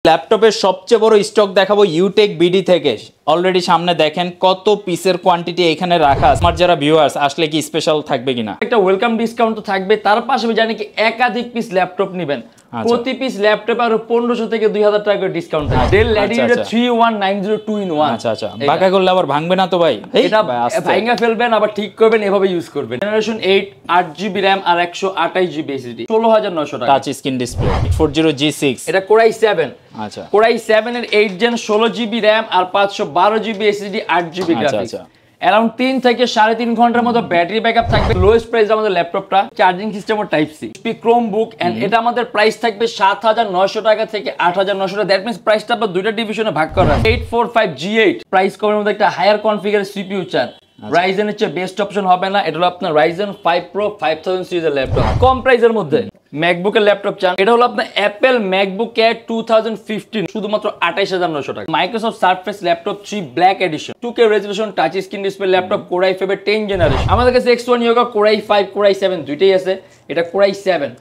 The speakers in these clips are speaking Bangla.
ল্যাপটপের সবচেয়ে বড় স্টক দেখাবো ইউটেক বিডি থেকে। অলরেডি সামনে দেখেন কত পিসের কোয়ান্টিটি এখানে রাখা আছে। আমার যারা ভিউয়ার্স আসলে কি স্পেশাল থাকবে কিনা, একটা ওয়েলকাম ডিসকাউন্ট তো থাকবে, তার পাশাপাশি জানি কি একাধিক পিস ল্যাপটপ নেবেন প্রতি পিস ল্যাপটপে আরো 1500 থেকে 2000 টাকা করে ডিসকাউন্ট থাকবে। Del Latitude 3190 2 in 1। আচ্ছা আচ্ছা, বাঁকা করলে আবার ভাঙবে না তো ভাই? এটা ভাঙা ফেলবেন আবার ঠিক করবেন, এভাবে ইউজ করবেন। জেনারেশন 8 8GB RAM আর 128GB SSD 16900 টাকা। টাচ স্ক্রিন ডিসপ্লে 40G6, এটা Core i7। আচ্ছা Core i7 এর 8 Gen 16GB RAM আর 512GB SSD 8GB graphics. Around 3 থেকে 3.5 ঘন্টার মতো ব্যাটারি ব্যাকআপ থাকবে। লোয়েস্ট প্রাইস আমাদের ল্যাপটপটা, চার্জিং সিস্টেম ও টাইপ সি, ক্রোমবুক এন্ড এটা আমাদের প্রাইস থাকবে 7900 টাকা থেকে 8900 টাকা। দ্যাট মিন্স প্রাইসটা আপনার দুইটা ডিভিশনে ভাগ করা। 845G8 প্রাইস কমের মধ্যে একটা হায়ার কনফিগার সিপিইউ চান। Ryzen এর চেয়ে বেস্ট অপশন হবে না, এটা হলো আপনার Ryzen 5 Pro 5000 সিরিজের ল্যাপটপ। কম প্রাইসের মধ্যে ম্যাকবুকের ল্যাপটপ চান, এটা হলো আপনার অ্যাপেল ম্যাকবুক এয়ার 2015 শুধুমাত্র 28900 টাকা। Microsoft surface laptop 3 black addition 2K resolution touch screen display laptop Core i5 এর 10 জেনারেশন। আমাদের কাছে X1 Yoga Core i5 Core i7 দুইটাই আছে। এটা Core i7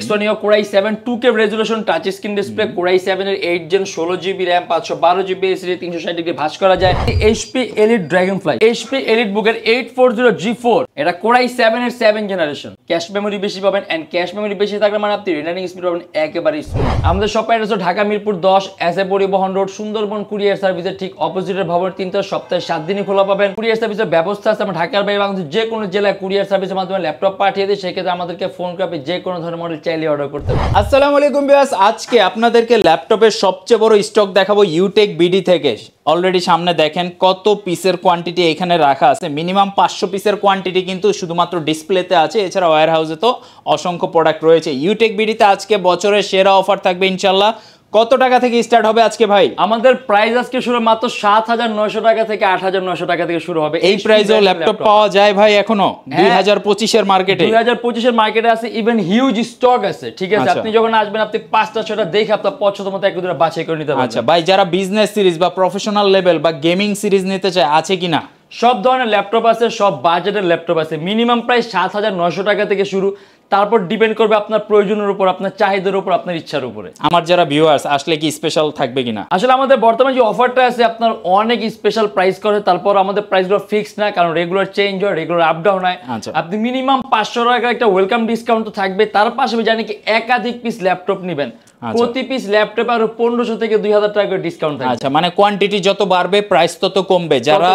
X1 Yoga Core i7 2K resolution touch screen display Core i7 এর 8 Gen 16GB RAM 512GB SSD 360 degree ভাঁজ করা যায়। HP Elite Dragonfly HP Elite বুকের 840G4 এটা Core i7 এর 7 জেনারেশন। ক্যাশ মেমরি বেশি পাবেন এন্ড ক্যাশ মেমরি বেশি থাকলে মানে আপনি রিটার্নিং স্পিড পাবেন একেবারে স্মুথ। আমাদের shop address Dhaka Mirpur 10 SA পরিবহন রোড সুন্দরবন কুরিয়ার সার্ভিসের ঠিক অপোজিটের ভবন 3 সপ্তাহে 7 দিনই খোলা পাবেন। কুরিয়ার সার্ভিসের ব্যবস্থা আছে, আমরা ঢাকার বাইরে বাংলাদেশের যে কোনো জেলায় কুরিয়ার সার্ভিসের মাধ্যমে ল্যাপটপ পাঠিয়ে দিই। সেক্ষেত্রে আমাদেরকে ফোন করে যে কোনো ধরনের মডেল চাইলে অর্ডার করতে পারেন। আসসালামু আলাইকুম ভিউয়ার্স, আজকে আপনাদেরকে ল্যাপটপের সবচেয়ে বড় স্টক দেখাবো ইউটেক বিডি থেকে। অলরেডি সামনে দেখেন কত পিসের কোয়ান্টিটি এখানে রাখা আছে। মিনিমাম 500 পিসের কোয়ান্টিটি কিন্তু শুধুমাত্র ডিসপ্লেতে আছে, এছাড়া ওয়্যার হাউসে তো অসংখ্য প্রোডাক্ট রয়েছে। ইউটেক বিডিতে আজকে বছরের সেরা অফার থাকবে ইনশাল্লাহ। কত টাকা থেকে স্টার্ট হবে আজকে ভাই? আমাদের প্রাইস আজকে শুরু মাত্র 7900 টাকা থেকে 8900 টাকা থেকে শুরু হবে। এই প্রাইসেও ল্যাপটপ পাওয়া যায় ভাই এখনো 2025 এর মার্কেটে? 2025 এর মার্কেটে আছে, ইভেন হিউজ স্টক আছে। ঠিক আছে, আপনি যখন আসবেন আপনি 5টা 6টা দেখে আপনার পছন্দ মতো একটু দুটো বাছাই করে নিতে পারবেন। আচ্ছা ভাই, যারা বিজনেস সিরিজ বা প্রফেশনাল লেভেল বা গেমিং সিরিজ নিতে চায় আছে কিনা? সব ধরনের ল্যাপটপ আছে, সব বাজেটের ল্যাপটপ আছে। মিনিমাম প্রাইস 7900 টাকা থেকে শুরু, তারপর ডিপেন্ড করবে আপনার প্রয়োজনের উপর, আপনার চাহিদার উপর, আপনার ইচ্ছার উপরে। আমার যারা ভিউয়ার্স আসলে কি স্পেশাল থাকবে কিনা? আসলে আমাদের বর্তমানে যে অফারটা আছে আপনার অনেক স্পেশাল প্রাইস করে, তারপর আমাদের প্রাইসগুলো ফিক্সড না, কারণ রেগুলার চেঞ্জ হয়, রেগুলার আপ ডাউন হয়। আপনি মিনিমাম 500 টাকার একটা ওয়েলকাম ডিসকাউন্ট তো থাকবে, তার পাশাপাশি জানি কি একাধিক পিস ল্যাপটপ নেবেন প্রতি পিস ল্যাপটপে আরো 1500 থেকে 2000 টাকা করে ডিসকাউন্ট থাকবে। আচ্ছা, মানে কোয়ান্টিটি যত বাড়বে প্রাইস তত কমবে। যারা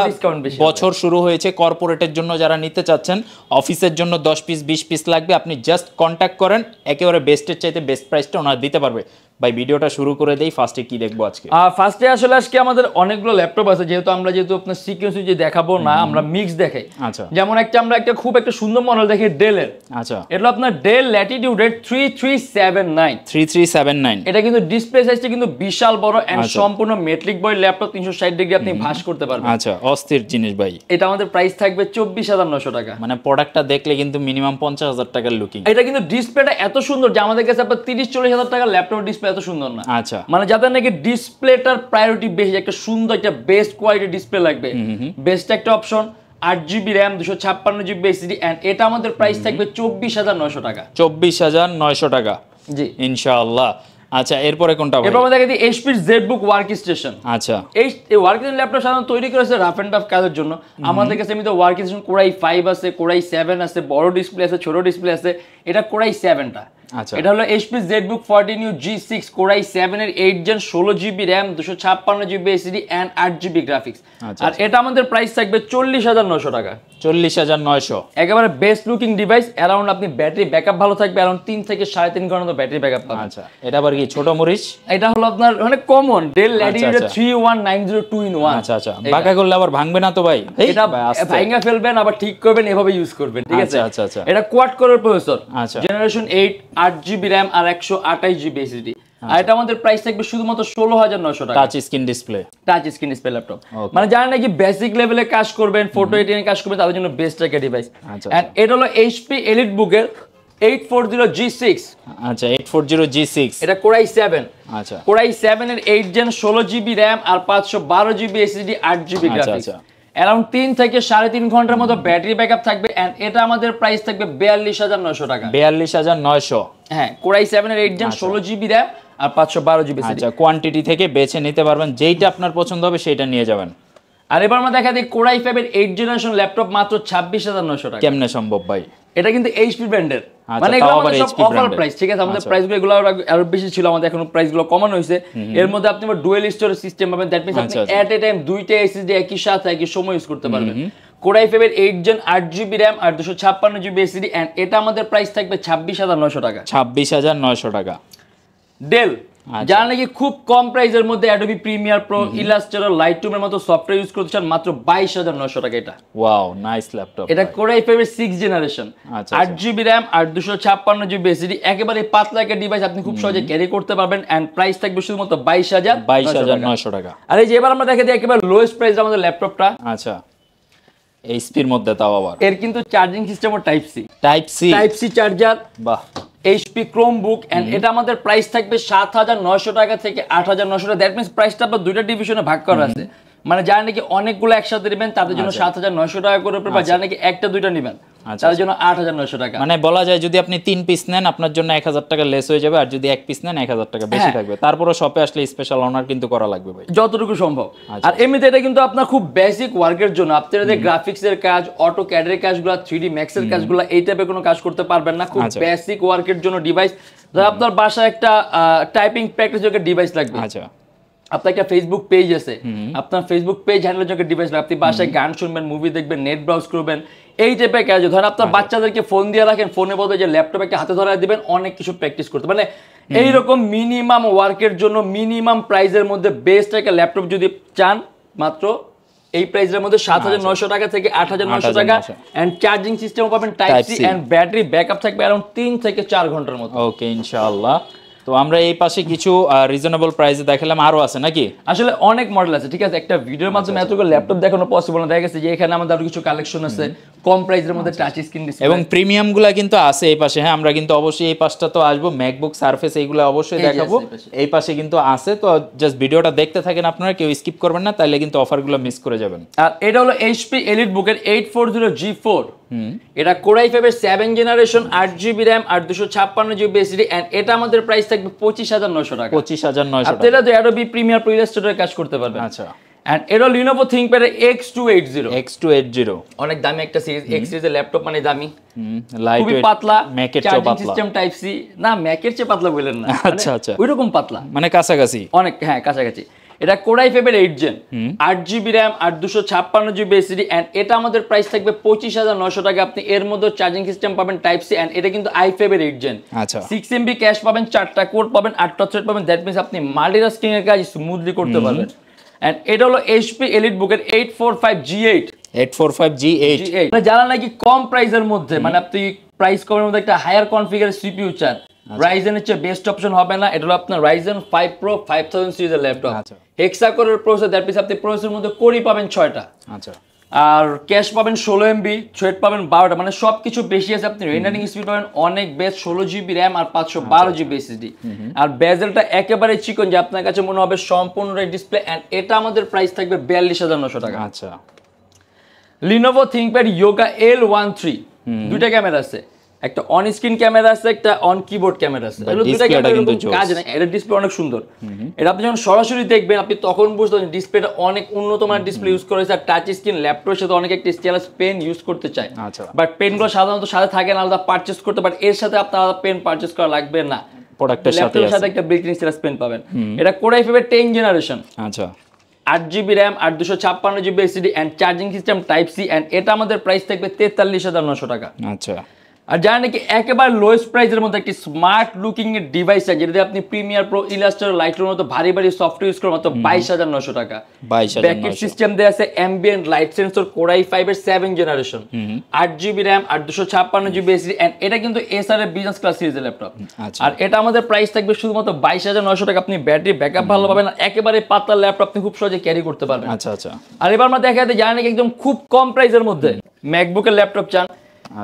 বছর শুরু হয়েছে কর্পোরেটের জন্য যারা নিতে চাচ্ছেন, অফিসের জন্য 10 পিস 20 পিস লাগবে, আপনি জাস্ট কন্ট্যাক্ট করেন, একেবারে বেস্টের চাইতে বেস্ট প্রাইসটা ওনারা দিতে পারবে। ভাই ভিডিওটা শুরু করে দেই, ফার্স্টে কি দেখবো আজকে? ফার্স্টে আসলে আজকে আমাদের অনেকগুলো ল্যাপটপ আছে, যেহেতু আপনার সিকোয়েন্স যে দেখাবো না, আমরা মিক্স দেখাই। আচ্ছা, যেমন আমরা একটা খুব একটা সুন্দর মডেল দেখি ডেলের। আচ্ছা, এটা আপনার ডেল ল্যাটিটিউড 3379। এটা কিন্তু ডিসপ্লে সাইজটা কিন্তু বিশাল বড় এন্ড সম্পূর্ণ মেট্রিক বডি ল্যাপটপ, 360 ডিগ্রি আপনি ভাঁজ করতে পারবেন। আচ্ছা, অস্থির জিনিস ভাই। এটা আমাদের প্রাইস থাকবে 24900 টাকা। মানে প্রোডাক্টটা দেখলে কিন্তু মিনিমাম 50000 টাকার লুকিং। এটা কিন্তু ডিসপ্লেটা এত সুন্দর যে আমাদের কাছে আপনার 30-40 হাজার টাকার ল্যাপটপ ডিসপ্লে এত সুন্দর না। আচ্ছা, মানে যাদের নাকি ডিসপ্লেটার প্রায়োরিটি বেশি, একটা সুন্দর একটা বেস্ট কোয়ালিটি ডিসপ্লে লাগবে, বেস্ট একটা option 8GB RAM 256GB SSD and এটা আমাদের প্রাইস থাকবে 24900 টাকা। 24900 টাকা, জি ইনশাআল্লাহ। আচ্ছা, এরপরে কোনটা ভাই? এরপর আমাদের কাছে HP ZBook ওয়ার্কস্টেশন। আচ্ছা, এই ওয়ার্কস্টেশন ল্যাপটপ সাধারণত তৈরি করেছে রাফ এন্ড টাফ কাজের জন্য। আমাদের কাছে এমনিতে ওয়ার্কস্টেশন Core i5 আছে, Core i7 আছে, বড় ডিসপ্লে আছে, ছোট ডিসপ্লে আছে। এটা Core i7টা। আচ্ছা, এটা হলো HP ZBook 14U G6 Core i7 এর 8 Gen 16GB RAM 256GB SSD and 8GB graphics. আর এটা আমাদের প্রাইস থাকবে 40900 টাকা। 40900, একেবারে বেস্ট লুকিং ডিভাইস। অ্যারাউন্ড আপনি ব্যাটারি ব্যাকআপ ভালো থাকবে, অ্যারাউন্ড 3 থেকে 3.5 ঘন্টা ব্যাটারি ব্যাকআপ পাবেন। আচ্ছা, এটা আবার কি ছোট মরিচ? এটা হলো আপনার অনেক কমন ডেল ল্যাটিটিউড 3190 2 in 1। আচ্ছা আচ্ছা, বাঁকা করলে আবার ভাঙবে না তো ভাই? এটা ভাঙা ফেলবেন আবার ঠিক করবেন, এভাবে ইউজ করবেন। ঠিক আছে, আচ্ছা আচ্ছা। এটা কোয়াড কোরের প্রসেসর, আচ্ছা, জেনারেশন 8 8GB RAM আর 128GB SSD। আর এটা আমাদের প্রাইস থাকবে শুধুমাত্র 16900 টাকা। টাচ স্ক্রিন ডিসপ্লে ল্যাপটপ, মানে যারা নাকি বেসিক লেভেলে কাজ করবেন, ফটো এডিটিং কাজ করবেন, তাদের জন্য বেস্ট একটা ডিভাইস। এন্ড এটা হলো HP Elite বুকের 840G6। আচ্ছা, 840G6 এটা Core i7। আচ্ছা, Core i7 এর 8 Gen 16GB RAM আর 512GB SSD 8GB graphics. Around 3 থেকে 3.5 ঘন্টার মতো ব্যাটারি ব্যাকআপ থাকবে এন্ড এটা আমাদের প্রাইস থাকবে 42900 টাকা। 42900, হ্যাঁ, Core i7 এর 8 Gen 16GB RAM আর 512 জিবি আচ্ছা, কোয়ান্টিটি থেকে বেছে নিতে পারবেন, যেইটা আপনার পছন্দ হবে সেটা নিয়ে যাবেন। আর এবার আমরা দেখা দিই কোরাই 5 এর 8 জেনারেশন ল্যাপটপ মাত্র 26900 টাকা। কেমনে সম্ভব ভাই? এটা কিন্তু এইচপি ব্র্যান্ডের, আচ্ছা, মানে এগুলো তাও আবার আমাদের সব HP অফার brand-এর। প্রাইস, ঠিক আছে? আমাদের আচ্ছা। প্রাইসগুলো এগুলো আরো বেশি ছিল, আমাদের এখন প্রাইসগুলো কমানো হয়েছে। এর মধ্যে আপনি ডুয়েল স্টোরেজ সিস্টেম পাবেন, দ্যাট মিন্স আপনি আচ্ছা। এট এ টাইম দুইটা এসএসডি একই সাথে একই সময় ইউজ করতে পারবেন। কোরাই 5 এর 8 জেন 8 জিবি র‍্যাম আর 256 জিবি এসএসডি, এন্ড এটা আমাদের প্রাইস থাকবে 26900 টাকা। 26900 টাকা। ডেল যারা নাকি খুব কম প্রাইসের মধ্যে অ্যাডোবি প্রিমিয়ার প্রো, ইলাস্ট্রেটর, লাইটরুমের মতো সফটওয়্যার ইউজ করতে চান, মাত্র 22900 টাকা এটা। Wow, nice laptop. এটা কোরাই 5 এর 6 জেনারেশন, 8 জিবি র‍্যাম আর 256 জিবি এসএসডি, একেবারে পাতলা একটা ডিভাইস, আপনি খুব সহজে ক্যারি করতে পারবেন, এন্ড প্রাইস থাকবে শুধুমাত্র 22900 টাকা। আর এই যে এবার আমরা দেখে দিই একেবারে লোয়েস্ট প্রাইস আমাদের ল্যাপটপটা। আচ্ছা, এইচপির মধ্যে তাও আবার। এর কিন্তু charging system type C charger, বাহ। এইচপি ক্রোমবুক, এন্ড এটা আমাদের প্রাইস থাকবে 7900 টাকা থেকে 8900 টাকা। দ্যাট মিন্স প্রাইসটা আপনার দুইটা ডিভিশনে ভাগ করা আছে, মানে যারা নাকি অনেকগুলো একসাথে নেবেন তাদের জন্য 7900 টাকা করে পড়বে, বা যারা নাকি একটা দুইটা নেবেন তাদের জন্য 8900 টাকা। মানে বলা যায় যদি আপনি 3 পিস নেন আপনার জন্য 1000 টাকা লেস হয়ে যাবে, আর যদি 1 পিস নেন 1000 টাকা বেশি থাকবে। তারপরে শপে আসলে স্পেশাল অনার কিন্তু করা লাগবে ভাই, যতটুকু সম্ভব। আর এমনিতে এটা কিন্তু আপনার খুব বেসিক ওয়ার্কের জন্য, আপনারা যে গ্রাফিক্স এর কাজ, অটো ক্যাডের কাজগুলো, 3D ম্যাক্স এর কাজগুলো, এই টাইপের কোনো কাজ করতে পারবেন না। খুব বেসিক ওয়ার্কের জন্য ডিভাইস। ধর আপনার বাসায় একটা টাইপিং প্র্যাকটিস যোগ্য ডিভাইস লাগবে, আচ্ছা, আপনার একটা ফেসবুক পেজ আছে, আপনার ফেসবুক পেজ হ্যান্ডেলের জন্য ডিভাইস লাগবে, আপনি বাসায় গান শুনবেন, মুভি দেখবেন, নেট ব্রাউজ করবেন, এই টাইপের কাজ। ধরেন আপনার বাচ্চাদেরকে ফোন দিয়ে রাখেন, ফোনের বদলে যে ল্যাপটপ একটা হাতে ধরায় দিবেন, অনেক কিছু প্র্যাকটিস করতে, মানে এইরকম মিনিমাম ওয়ার্কের জন্য মিনিমাম প্রাইসের মধ্যে বেস্ট একটা ল্যাপটপ যদি চান, মাত্র এই প্রাইসের মধ্যে 7900 টাকা থেকে 8900 টাকা, এন্ড চার্জিং সিস্টেম পাবেন type C, and battery backup থাকবে अराउंड 3 থেকে 4 ঘন্টার মতো। ওকে, ইনশাআল্লাহ। তো আমরা এই পাশে কিছু রিজনেবল প্রাইসে দেখালাম, আরো আছে নাকি? আসলে অনেক মডেল আছে, ঠিক আছে? একটা ভিডিওর মাধ্যমে এতগুলো ল্যাপটপ দেখানো পসিবল না। দেখা গেছে যে এখানে আমাদের আরো কিছু কালেকশন আছে কম প্রাইসের মধ্যে, টাচ স্ক্রিন ডিসপ্লে এবং প্রিমিয়াম গুলা কিন্তু আছে এই পাশে। হ্যাঁ, আমরা কিন্তু অবশ্যই এই পাশটা তো আসবো, ম্যাকবুক সারফেস এইগুলো অবশ্যই দেখাবো। এই পাশে কিন্তু আছে, তো জাস্ট ভিডিওটা দেখতে থাকেন আপনারা, কেউ স্কিপ করবেন না, তাইলে কিন্তু অফারগুলো মিস করে যাবেন। আর এটা হলো এইচপি এলিট বুকের 840G4, এটা কোরাই 5 এর 7 জেনারেশন, 8 জিবি র‍্যাম আর 256 জিবি এসএসডি, এন্ড এটা আমাদের প্রাইস থাকবে 25900 টাকা। 25900 টাকা। আপনারা তো অ্যাডোবি প্রিমিয়ার প্রো ইলাস্ট্রেটর কাজ করতে পারবেন। আচ্ছা, এন্ড এটা লিনোভো থিংকপ্যাড X280 অনেক দামি একটা সিরিজ, এক্স সিরিজের ল্যাপটপ, মানে দামি, লাইট খুবই ওয়েট, পাতলা, ম্যাকের চেয়ে চার্জিং পাতলা। সিস্টেম টাইপ সি, না ম্যাকের চেয়ে পাতলা বলেন না, আচ্ছা আচ্ছা, ওইরকম পাতলা, মানে কাছাকাছি অনেক, হ্যাঁ কাছাকাছি। এটা কোরাই 5 এর 8 জেন, 8 জিবি র‍্যাম আর 256 জিবি এসএসডি, এন্ড এটা আমাদের প্রাইস থাকবে 25900 টাকা। আপনি এর মধ্যে চার্জিং সিস্টেম পাবেন টাইপ সি, এন্ড এটা কিন্তু i5 এর 8 জেন। আচ্ছা, 6 MB ক্যাশ পাবেন, 4টা কোর পাবেন, 8টা থ্রেড পাবেন, দ্যাট মিন্স আপনি মাল্টিটাস্কিং এর কাজ স্মুথলি করতে পারবেন। এন্ড এটা হলো এইচপি এলিট বুকের 845G8, 845G8। মানে যারা নাকি কম প্রাইসের মধ্যে, মানে আপনি প্রাইস কমের মধ্যে একটা হায়ার কনফিগারের সিপিইউ চান, রাইজেনের চেয়ে বেস্ট অপশন হবে না। এটা হলো আপনার রাইজেন 5 প্রো 5000 সিরিজের ল্যাপটপ, হেক্সা কোরের প্রসেসর, দ্যাট মিন্স আপনি প্রসেসরের মধ্যে কোরই পাবেন 6টা, আচ্ছা, আর ক্যাশ পাবেন 16 MB, থ্রেড পাবেন 12টা, মানে সবকিছু বেশি আছে। আপনি রেন্ডারিং স্পিড পাবেন অনেক বেস্ট, 16 জিবি র‍্যাম আর 512 জিবি এসএসডি, আর বেজেলটা একেবারে চিকন, যে আপনার কাছে মনে হবে সম্পূর্ণ ডিসপ্লে, এন্ড এটা আমাদের প্রাইস থাকবে 42900 টাকা। আচ্ছা, লিনোভো থিংকপ্যাড ইয়োগা L13, দুইটা ক্যামেরা আছে, একটা অন স্ক্রিন ক্যামেরা আছে, একটা অন কিবোর্ড ক্যামেরা আছে। এগুলো দুইটা ক্যামেরা কিন্তু কাজ না, এর ডিসপ্লে অনেক সুন্দর। এটা আপনি যখন সরাসরি দেখবেন আপনি তখন বুঝতে পারবেন ডিসপ্লেটা অনেক উন্নত মানের ডিসপ্লে ইউজ করেছে, আর টাচ স্ক্রিন ল্যাপটপের সাথে অনেক একটা স্টাইলাস পেন ইউজ করতে চায়, বাট পেনগুলো সাধারণত সাথে থাকে না, আলাদা পারচেজ করতে পারেন। এর সাথে আপনার আলাদা পেন পারচেজ করা লাগবে না, প্রোডাক্টের সাথে একটা বিল্ট ইন স্টাইলাস পেন পাবেন। এটা কোরাই 5 এর 10 জেনারেশন, আচ্ছা, 8 জিবি র‍্যাম আর 256 GB SSD, and charging system type C, and এটা আমাদের প্রাইস থাকবে 43900 টাকা। আচ্ছা, আর যারা নাকি একেবারে লোয়েস্ট প্রাইসের মধ্যে একটি স্মার্ট লুকিং এর ডিভাইস আছে, যেটাতে আপনি প্রিমিয়ার প্রো, ইলাস্ট্রেটর, লাইটরুমের মতো ভারী ভারী সফটওয়্যার ইউজ করেন, মাত্র 22900 টাকা। ব্যাকলাইট সিস্টেম দেয়া আছে, অ্যাম্বিয়েন্ট লাইট সেন্সর, কোরাই 5 এর 7 জেনারেশন, 8 জিবি র‍্যাম আর 256 জিবি এসএসডি, এন্ড এটা কিন্তু এসআর এর বিজনেস ক্লাস সিরিজের ল্যাপটপ। আর এটা আমাদের প্রাইস থাকবে শুধুমাত্র 22900 টাকা। আপনি ব্যাটারি ব্যাকআপ ভালো পাবেন, আর একেবারে পাতলা ল্যাপটপ আপনি খুব সহজে ক্যারি করতে পারবেন। আচ্ছা আচ্ছা। আর এবার আমরা দেখা যায় যারা নাকি একদম খুব কম প্রাইসের মধ্যে ম্যাকবুকের ল্যাপটপ চান,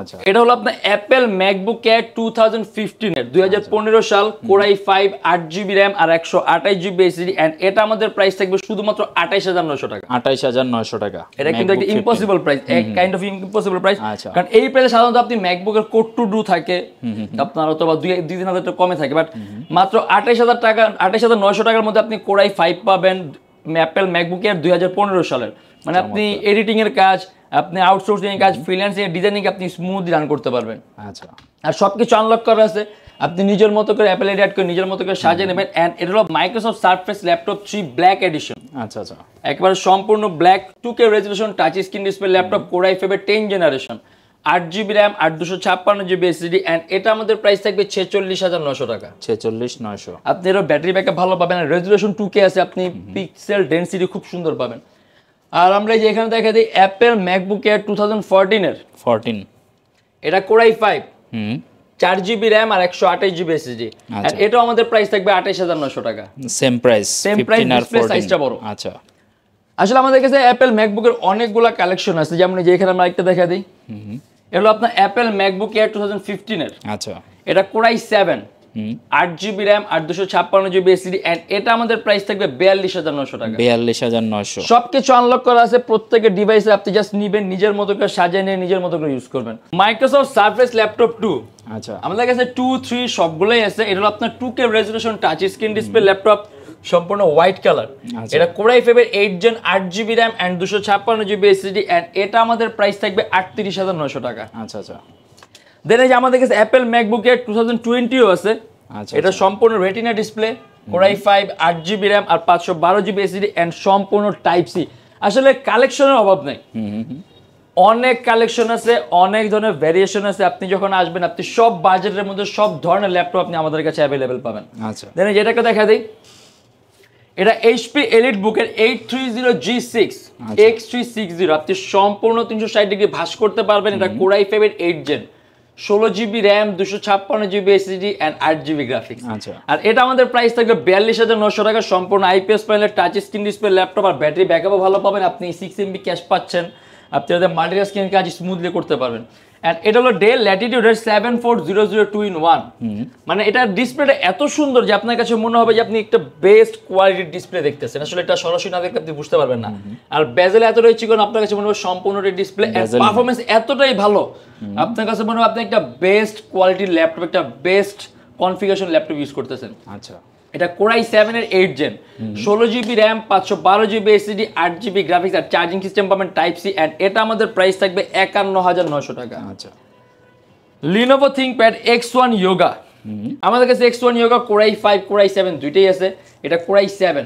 আচ্ছা, এটা হলো আপনার অ্যাপেল ম্যাকবুক এয়ার 2015 এর 2015 সাল Core i5 8GB RAM আর 128GB SSD এন্ড এটা আমাদের প্রাইস থাকবে শুধুমাত্র 28900 টাকা। 28900 টাকা। এটা কিন্তু একটা ইম্পসিবল প্রাইস, এক কাইন্ড অফ ইম্পসিবল প্রাইস। আচ্ছা, কারণ এই প্রাইসে সাধারণত আপনি ম্যাকবুকের কোড টু ডু থাকে আপনার অথবা 2-3000 টাকা কমে থাকে, বাট মাত্র 28000 টাকা 28900 টাকার মধ্যে আপনি Core i5 পাবেন অ্যাপেল ম্যাকবুক এয়ার 2015 সালের। মানে আপনি এডিটিং এর কাজ, আপনি আউটসোর্সিং এর কাজ, ফ্রিল্যান্সিং এর ডিজাইনিং আপনি স্মুথলি রান করতে পারবেন। আচ্ছা, আর সবকিছু আনলক করা আছে, আপনি নিজের মতো করে অ্যাপেল এডিট করে নিজের মতো করে সাজিয়ে নেবেন। এন্ড এটা হলো Microsoft surface laptop 3 black addition. আচ্ছা আচ্ছা, একবারে সম্পূর্ণ black 2K resolution touch screen display laptop Core i5 এর 10 generation, 8GB RAM 8256GB SSD and এটা আমাদের প্রাইস থাকবে 46900 টাকা। 46900। আপনি এর ব্যাটারি ব্যাকআপ ভালো পাবেন, রেজোলিউশন 2K আছে, আপনি পিক্সেল ডেনসিটি খুব সুন্দর পাবেন। আর আমরা এই যে এখানে দেখা দিই অ্যাপেল ম্যাকবুক এয়ার 2014 এর 14, এটা Core i5 4GB RAM আর 128GB SSD আর এটাও আমাদের প্রাইস থাকবে 28900 টাকা। সেম প্রাইস, 15 আর 14 সাইজটা বড়। আচ্ছা, আসলে আমাদের কাছে অ্যাপেল ম্যাকবুকের অনেকগুলা কালেকশন আছে, যেমন যে এখানে আমরা একটা দেখা দিই, এটা হলো আপনার অ্যাপেল ম্যাকবুক এয়ার 2015 এর। আচ্ছা, এটা Core i7 8GB RAM আর 256GB SSD এন্ড এটা আমাদের প্রাইস থাকবে 42900 টাকা। 42900। সবকিছু আনলক করা আছে, প্রত্যেকটা ডিভাইসে আপনি জাস্ট নিবেন, নিজের মতো করে সাজিয়ে নিয়ে নিজের মতো করে ইউজ করবেন। মাইক্রোসফট সারফেস ল্যাপটপ 2, আচ্ছা, আমাদের কাছে 2, 3 সবগুলোই আছে। এটা হলো আপনার 2K resolution touch screen display laptop, সম্পূর্ণ হোয়াইট কালার। এটা Core i5 এর 8 gen 8GB RAM and 256GB SSD and এটা আমাদের প্রাইস থাকবে 38900 টাকা। আচ্ছা আচ্ছা, দেন এই যে আমাদের কাছে অ্যাপেল ম্যাকবুক এর 2020 আছে। আচ্ছা, এটা সম্পূর্ণ retina display, Core i5 8GB RAM আর 512GB SSD এন্ড সম্পূর্ণ টাইপ সি। আসলে কালেকশনের অভাব নাই, অনেক কালেকশন আছে, অনেক ধরনের ভেরিয়েশন আছে। আপনি যখন আসবেন আপনি সব বাজেটের মধ্যে সব ধরনের ল্যাপটপ আপনি আমাদের কাছে অ্যাভেলেবেল পাবেন। আচ্ছা, দেন যেটাকে দেখা দেই, এটা HP EliteBook এর 830G6 X360, আপনি সম্পূর্ণ 360 ডিগ্রি ভাঁজ করতে পারবেন। এটা Core i5 এর 8 gen 16GB RAM 256GB SSD and 8GB graphics. আচ্ছা, আর এটা আমাদের প্রাইস থাকবে 42900 টাকা। সম্পূর্ণ IPS প্যানেলের টাচ স্ক্রিন ডিসপ্লে ল্যাপটপ আর ব্যাটারি ব্যাকআপও ভালো পাবেন। আপনি 6MB ক্যাশ পাচ্ছেন, আপনি ওদের মাল্টিটাস্কিং কাজ স্মুথলি করতে পারবেন। এন্ড এটা হলো ডেল ল্যাটিটিউডের 74002-in-1, মানে এটা ডিসপ্লেটা এত সুন্দর যে আপনার কাছে মনে হবে যে আপনি একটা বেস্ট কোয়ালিটির ডিসপ্লে দেখতেছেন। আসলে এটা সরাসরি না দেখলে আপনি বুঝতে পারবেন না। আর বেজেল এতটাই চিকন, আপনার কাছে মনে হবে সম্পূর্ণটা ডিসপ্লে, এন্ড পারফরম্যান্স এতটাই ভালো, আপনার কাছে মনে হবে আপনি একটা বেস্ট কোয়ালিটির ল্যাপটপ, একটা বেস্ট কনফিগারেশন ল্যাপটপ ইউজ করতেছেন। আচ্ছা, এটা Core i7 এর 8 gen 16GB RAM 512GB SSD 8GB graphics আর চার্জিং সিস্টেম পাবেন টাইপ সি এন্ড এটা আমাদের প্রাইস থাকবে 51900 টাকা। আচ্ছা, Lenovo ThinkPad X1 Yoga, আমাদের কাছে X1 Yoga Core i5 Core i7 দুইটাই আছে। এটা Core i7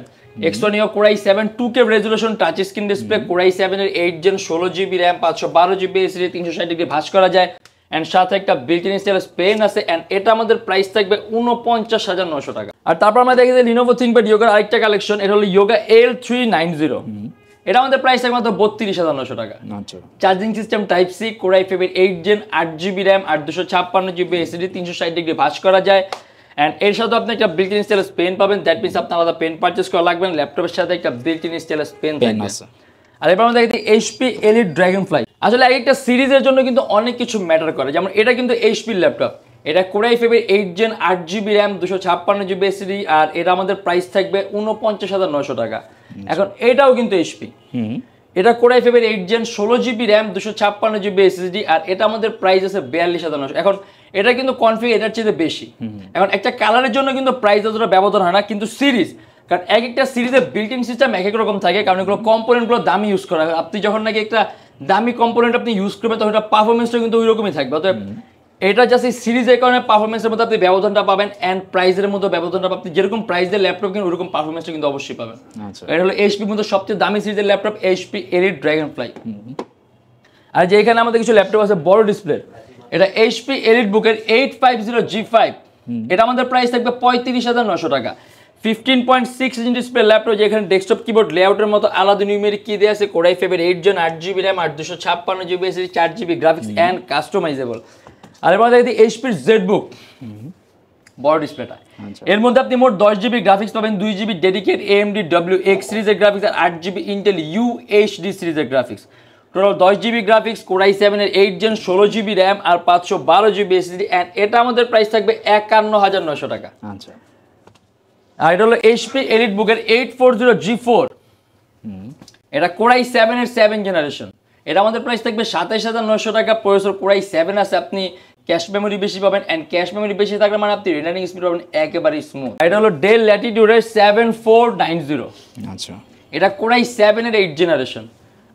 X1 Yoga Core i7 2K resolution touch screen display, Core i7 এর 8 gen 16GB RAM 512GB SSD 360 degree ভাঁজ করা যায় এন্ড সাথে একটা বিল্ট ইন স্টাইলাস পেন আছে এন্ড এটা আমাদের প্রাইস থাকবে 49900 টাকা। আর তারপর আমরা দেখি যে Lenovo ThinkPad Yoga আরেকটা কালেকশন, এটা হলো Yoga L390, এটা আমাদের প্রাইস থাকবে মাত্র 32900 টাকা। আচ্ছা, charging system type C, Core i5 এর 8 জেন 8GB RAM আর 256GB SSD 360 ডিগ্রি ভাঁজ করা যায় এন্ড এর সাথে আপনি একটা বিল্ট ইন স্টাইলাস পেন পাবেন। দ্যাট মিন্স আপনার আলাদা পেন পারচেজ করা লাগবে না, ল্যাপটপের সাথে একটা বিল্ট ইন স্টাইলাস পেন থাকবে। আর এরপর আমরা দেখি HP Elite Dragonfly। আসলে একটা সিরিজের জন্য কিন্তু অনেক কিছু ম্যাটার করে, যেমন এটা কিন্তু HP ল্যাপটপ, এটা Core i5 এর 8 gen 8GB RAM 256GB SSD আর এটা আমাদের প্রাইস থাকবে 49900 টাকা। এখন এটাও কিন্তু HP, এটা Core i5 এর 8 gen 16GB RAM 256GB SSD আর এটা আমাদের প্রাইস আছে 42900। এখন এটা কিন্তু কনফিগ এটার চেয়ে বেশি। এখন একটা কালারের জন্য কিন্তু প্রাইস অতটা ব্যবধান হয় না, কিন্তু সিরিজ, কারণ এক একটা সিরিজের বিল্ট ইন সিস্টেম এক এক রকম থাকে, কারণ এগুলো কম্পোনেন্টগুলো দামি ইউজ করা হয়। আপনি যখন নাকি একটা দামি কম্পোনেন্ট আপনি ইউজ করবেন তখন এটা পারফরমেন্সটা কিন্তু ওই রকমই থাকবে। অতএব এটা জাস্ট এই সিরিজের কারণে পারফরমেন্সের মধ্যে আপনি ব্যবধানটা পাবেন এন্ড প্রাইসের মধ্যে ব্যবধানটা আপনি যেরকম প্রাইস দিয়ে ল্যাপটপ কিনুন ওরকম পারফরমেন্সটা কিন্তু অবশ্যই পাবেন। এটা হলো HP মধ্যে সবচেয়ে দামি সিরিজের ল্যাপটপ HP Elite Dragonfly। আর যে এখানে আমাদের কিছু ল্যাপটপ আছে বড় ডিসপ্লে, এটা HP EliteBook এর 850G5, এটা আমাদের প্রাইস থাকবে 35900 টাকা। 15.6 ইঞ্চি ডিসপ্লে ল্যাপটপ, যেখানে ডেস্কটপ কিবোর্ড লেআউটের মতো আলাদা নিউমেরিক কি দেয়া আছে। Core i5 এর 8 জেন 8GB RAM আর 256GB SSD 4GB graphics and customisable. আর এর মধ্যে দেখি HP ZBook বড় ডিসপ্লেটা, এর মধ্যে আপনি মোট 10GB গ্রাফিক্স পাবেন, 2GB ডেডিকেট AMD WX সিরিজের গ্রাফিক্স আর 8GB Intel UHD সিরিজের graphics. Total 10GB graphics, Core i7 এর 8 Gen 16GB RAM আর 512GB SSD, এন্ড এটা আমাদের প্রাইস থাকবে 51900 টাকা। আচ্ছা, আর এটা হলো HP EliteBook এর 840 G4, এটা Core i7 এর 7 জেনারেশন, এটা আমাদের প্রাইস থাকবে 27900 টাকা। প্রসেসর Core i7 আছে, আপনি ক্যাশ মেমোরি বেশি পাবেন, এন্ড ক্যাশ মেমোরি বেশি থাকলে মানে আপনি রেন্ডারিং স্পিড পাবেন একেবারে স্মুথ। এটা হলো Dell Latitude এর 7490, আচ্ছা, এটা Core i7 এর 8 জেনারেশন,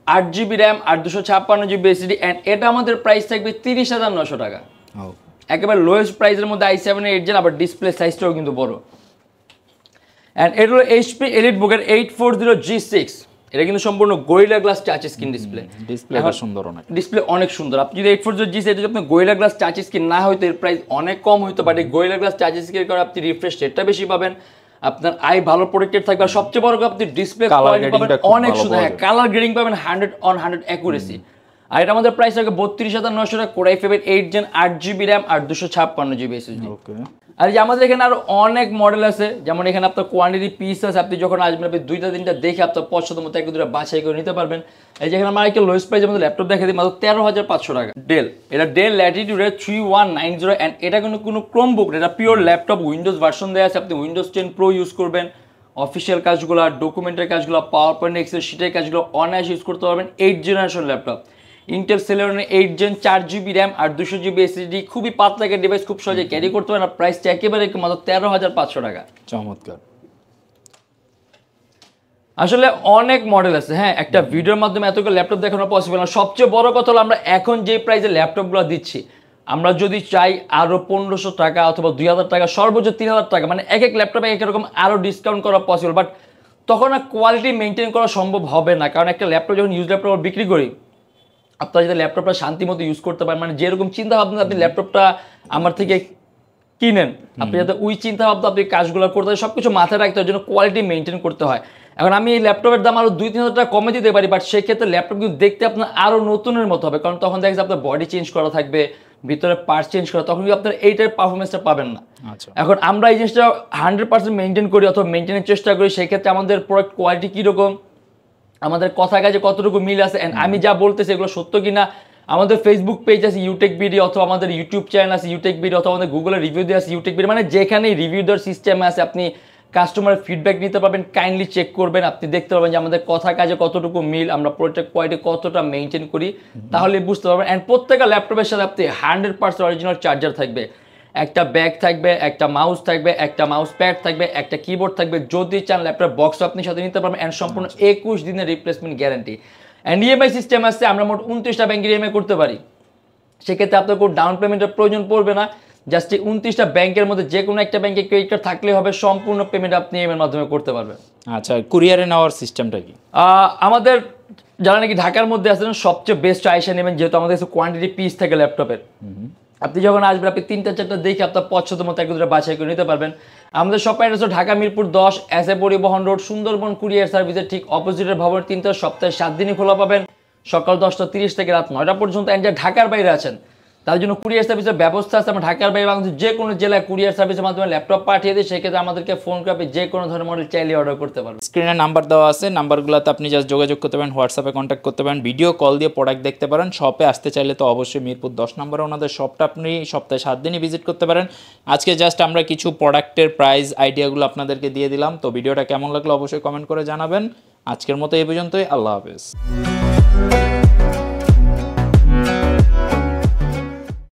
8GB RAM আর 256GB SSD, এন্ড এটা আমাদের প্রাইস থাকবে 30900 টাকা। একেবারে লোয়েস্ট প্রাইসের মধ্যে i7 এর 8 জেন, আবার ডিসপ্লে সাইজটাও কিন্তু বড়। এন্ড এটা হলো HP EliteBook এর 840 G6, এটা কিন্তু সম্পূর্ণ gorilla glass touch screen display. ডিসপ্লেটা সুন্দর, অনেক ডিসপ্লে অনেক সুন্দর। আপনি যদি 840 G6 যদি আপনি গরিলা গ্লাস টাচ স্ক্রিন না হইতো এর প্রাইস অনেক কম হইতো, বাট এই গরিলা গ্লাস টাচ স্ক্রিন করে আপনি রিফ্রেশ রেটটা বেশি পাবেন, আপনার আই ভালো প্রোটেক্টেড থাকবে, আর সবচেয়ে বড় কথা আপনি ডিসপ্লে কোয়ালিটি পাবেন অনেক সুন্দর, হ্যাঁ কালার গ্রেডিং পাবেন 100/100 অ্যাকুরেসি। আর এটা আমাদের প্রাইস থাকে 32900 টাকা। Core i5 এর 8 Gen 8GB RAM আর 256GB SSD। আর যে আমাদের এখানে আরো অনেক মডেল আছে, যেমন এখানে আপনার কোয়ান্টিটি পিস আছে, আপনি যখন আসবেন আপনি 2-3টা দেখে আপনার পছন্দ মতো একটা দুটো বাছাই করে নিতে পারবেন। এই যেখানে আমার একটা লোয়েস্ট প্রাইসের মধ্যে ল্যাপটপ দেখে দিই মাত্র 13500 টাকা। ডেল, এটা Dell Latitude এর 3190, এন্ড এটা কিন্তু কোনো ক্রোমবুক, এটা পিওর ল্যাপটপ, উইন্ডোজ ভার্সন দেওয়া আছে, আপনি উইন্ডোজ 10 Pro ইউজ করবেন, অফিসিয়াল কাজগুলো, ডকুমেন্টের কাজগুলো, পাওয়ার পয়েন্ট, এক্সেল শিটের কাজগুলো অনায়াসে ইউজ করতে পারবেন। 8 generation laptop, Intel Celeron 8 Gen 4GB RAM আর 200GB SSD, খুবই পাতলা একটা ডিভাইস, খুব সহজে ক্যারি করতে পারেন। আর প্রাইসটা একেবারে মাত্র 13500 টাকা। চমৎকার। আসলে অনেক মডেল আছে, হ্যাঁ একটা ভিডিওর মাধ্যমে এতগুলো ল্যাপটপ দেখানো পসিবল না। সবচেয়ে বড় কথা হলো আমরা এখন যে প্রাইসে ল্যাপটপগুলো দিচ্ছি, আমরা যদি চাই আরো 1500 টাকা অথবা 2000 টাকা, সর্বোচ্চ 3000 টাকা, মানে এক ল্যাপটপে এক রকম আরো ডিসকাউন্ট করা পসিবল, বাট তখন আর কোয়ালিটি মেনটেন করা সম্ভব হবে না। কারণ একটা ল্যাপটপ যখন ইউজ ল্যাপটপ বিক্রি করি, আপনারা যদি ল্যাপটপটা শান্তি মতো ইউজ করতে পারেন, মানে যেরকম চিন্তা ভাবনা আপনি ল্যাপটপটা আমার থেকে কিনেন, আপনি যাতে ওই চিন্তা ভাবনা আপনি কাজগুলো করতে হয়, সবকিছু মাথায় রাখতে হয়, জন্য কোয়ালিটি মেনটেন করতে হয়। এখন আমি এই ল্যাপটপের দাম আরো 2-3000 টাকা কমে দিতে পারি, বাট সেক্ষেত্রে ল্যাপটপ কিন্তু দেখতে আপনার আরো নতুনের মতো হবে, কারণ তখন দেখা যাচ্ছে আপনার বডি চেঞ্জ করা থাকবে, ভিতরে পার্টস চেঞ্জ করা, তখন কিন্তু আপনার এইটার পারফরমেন্সটা পাবেন না। এখন আমরা এই জিনিসটা 100% মেনটেন করি অথবা মেনটেনের চেষ্টা করি, সেক্ষেত্রে আমাদের প্রোডাক্ট কোয়ালিটি কীরকম, আমাদের কথা কাজে কতটুকু মিল আছে, এন্ড আমি যা বলতেছি এগুলো সত্য কিনা। আমাদের ফেসবুক পেজ আছে ইউটেক ভিডিও, অথবা আমাদের ইউটিউব চ্যানেল আছে ইউটেক ভিডিও, অথবা আমাদের গুগলে রিভিউ দেওয়া আছে ইউটেক ভিডিও, মানে যেখানে রিভিউ দেওয়ার সিস্টেম আছে আপনি কাস্টমারের ফিডব্যাক নিতে পারবেন, কাইন্ডলি চেক করবেন, আপনি দেখতে পারবেন যে আমাদের কথা কাজে কতটুকু মিল, আমরা প্রোডাক্ট কোয়ালিটি কতটা মেনটেন করি, তাহলে বুঝতে পারবেন। অ্যান্ড প্রত্যেকটা ল্যাপটপের সাথে আপনি 100% অরিজিনাল চার্জার থাকবে, একটা ব্যাগ থাকবে, একটা মাউস থাকবে, একটা মাউস প্যাড থাকবে, একটা কিবোর্ড থাকবে, যদি চান ল্যাপটপ বক্স আপনি সাথে নিতে পারবেন, অ্যান্ড সম্পূর্ণ 21 দিনের replacement guarantee. And EMI system আছে, আমরা মোট 29টা ব্যাংকের ইএমআই করতে পারি, সেক্ষেত্রে আপনার কোনো ডাউন পেমেন্টের প্রয়োজন পড়বে না। জাস্ট এই 29টা ব্যাংকের মধ্যে যে কোনো একটা ব্যাংকে ক্রেডিট কার্ড থাকলে হবে, সম্পূর্ণ পেমেন্ট আপনি ইএমআই এর মাধ্যমে করতে পারবেন। আচ্ছা, কুরিয়ারে নেওয়ার সিস্টেমটা কি? আমাদের যারা নাকি ঢাকার মধ্যে আছেন সবচেয়ে বেস্ট আইসা নেবেন, যেহেতু আমাদের কাছে কোয়ান্টিটি পিস থাকে ল্যাপটপের, আপনি যখন আসবেন আপনি 3-4টা দেখে আপনার পছন্দ মতো এক দুটো বাছাই করে নিতে পারবেন। আমাদের shop address Dhaka Mirpur 10, S A পরিবহন রোড, সুন্দরবন কুরিয়ার সার্ভিসের ঠিক অপোজিটের ভবনের 3টা, সপ্তাহে 7 দিনই খোলা পাবেন, সকাল 10টা 30 থেকে রাত 9টা পর্যন্ত। এন্ড যারা ঢাকার বাইরে আছেন তার জন্য কুরিয়ার সার্ভিসের ব্যবস্থা আছে, আমরা ঢাকার বাইরে বাংলাদেশের যে কোনো জেলায় কুরিয়ার সার্ভিসের মাধ্যমে ল্যাপটপ পাঠিয়ে দিই, সেক্ষেত্রে আমাদেরকে ফোন করে আপনি যে কোনো ধরনের মডেল চাইলে অর্ডার করতে পারবেন। স্ক্রিনে নাম্বার দেওয়া আছে, নাম্বারগুলোতে আপনি জাস্ট যোগাযোগ করতে পারেন, হোয়াটসঅ্যাপে কন্ট্যাক্ট করতে পারেন, ভিডিও কল দিয়ে প্রোডাক্ট দেখতে পারেন। শপে আসতে চাইলে তো অবশ্যই মিরপুর 10 নম্বরে ওনাদের শপটা আপনি সপ্তাহে 7 দিনই ভিজিট করতে পারেন। আজকে জাস্ট আমরা কিছু প্রোডাক্টের প্রাইস আইডিয়াগুলো আপনাদেরকে দিয়ে দিলাম, তো ভিডিওটা কেমন লাগলো অবশ্যই কমেন্ট করে জানাবেন। আজকের মতো এই পর্যন্তই, আল্লাহ হাফেজ।